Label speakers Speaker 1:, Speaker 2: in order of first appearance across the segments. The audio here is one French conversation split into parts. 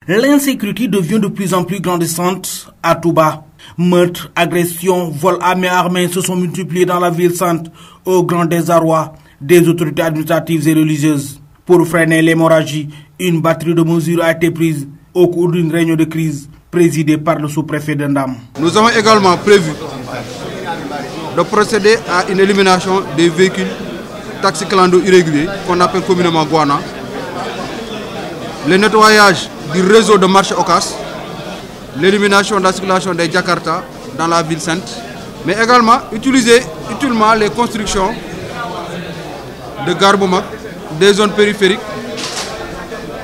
Speaker 1: L'insécurité devient de plus en plus grandissante à Touba. Meurtres, agressions, vols à main armée se sont multipliés dans la ville sainte au grand désarroi des autorités administratives et religieuses. Pour freiner l'hémorragie, une batterie de mesures a été prise au cours d'une réunion de crise présidée par le sous-préfet de Ndam.
Speaker 2: Nous avons également prévu de procéder à une élimination des véhicules taxi-clando irréguliers qu'on appelle communément Guana, le nettoyage du réseau de marché Ocas, l'élimination de la circulation des Jakarta dans la ville sainte, mais également utiliser utilement les constructions de Garboumak, des zones périphériques,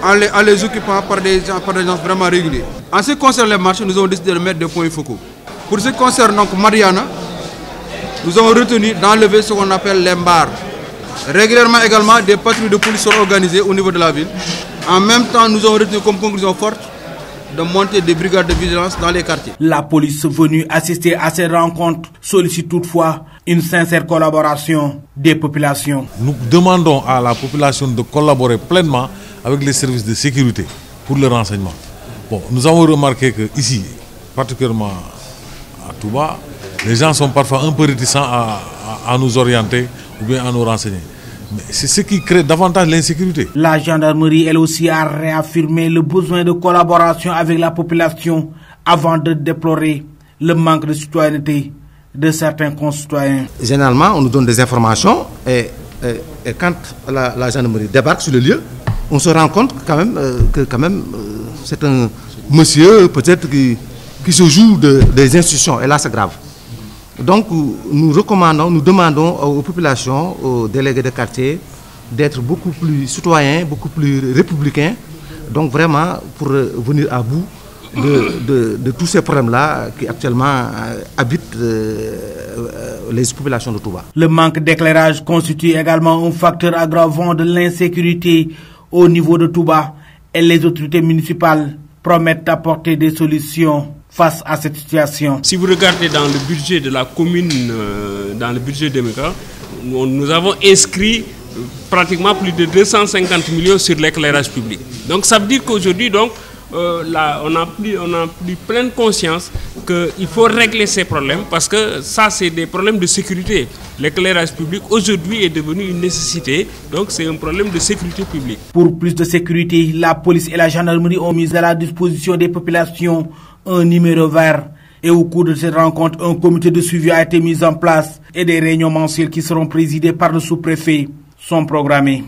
Speaker 2: en les occupant par des gens vraiment réguliers. En ce qui concerne les marchés, nous avons décidé de mettre des points focaux. Pour ce qui concerne donc Mariana, nous avons retenu d'enlever ce qu'on appelle les bars. Régulièrement également, des patrouilles de police sont organisées au niveau de la ville. En même temps, nous avons retenu comme conclusion forte de monter des brigades de vigilance dans les quartiers.
Speaker 1: La police venue assister à ces rencontres sollicite toutefois une sincère collaboration des populations.
Speaker 3: Nous demandons à la population de collaborer pleinement avec les services de sécurité pour le renseignement. Bon, nous avons remarqué que ici, particulièrement à Touba, les gens sont parfois un peu réticents à nous orienter ou bien à nous renseigner. Mais c'est ce qui crée davantage l'insécurité.
Speaker 1: La gendarmerie, elle aussi, a réaffirmé le besoin de collaboration avec la population avant de déplorer le manque de citoyenneté de certains concitoyens.
Speaker 4: Généralement, on nous donne des informations et quand la gendarmerie débarque sur le lieu, on se rend compte quand même que c'est un monsieur peut-être qui se joue des institutions et là c'est grave. Donc nous demandons aux populations, aux délégués de quartier d'être beaucoup plus citoyens, beaucoup plus républicains, donc vraiment pour venir à bout de tous ces problèmes-là qui actuellement habitent les populations de Touba.
Speaker 1: Le manque d'éclairage constitue également un facteur aggravant de l'insécurité au niveau de Touba et les autorités municipales promettent d'apporter des solutions face à cette situation.
Speaker 5: Si vous regardez dans le budget de la commune, dans le budget de Meka, nous avons inscrit pratiquement plus de 250 millions sur l'éclairage public. Donc ça veut dire qu'aujourd'hui, on a pris pleine conscience qu'il faut régler ces problèmes parce que ça c'est des problèmes de sécurité. L'éclairage public aujourd'hui est devenu une nécessité, donc c'est un problème de sécurité publique.
Speaker 1: Pour plus de sécurité, la police et la gendarmerie ont mis à la disposition des populations un numéro vert et au cours de cette rencontre, un comité de suivi a été mis en place et des réunions mensuelles qui seront présidées par le sous-préfet sont programmées.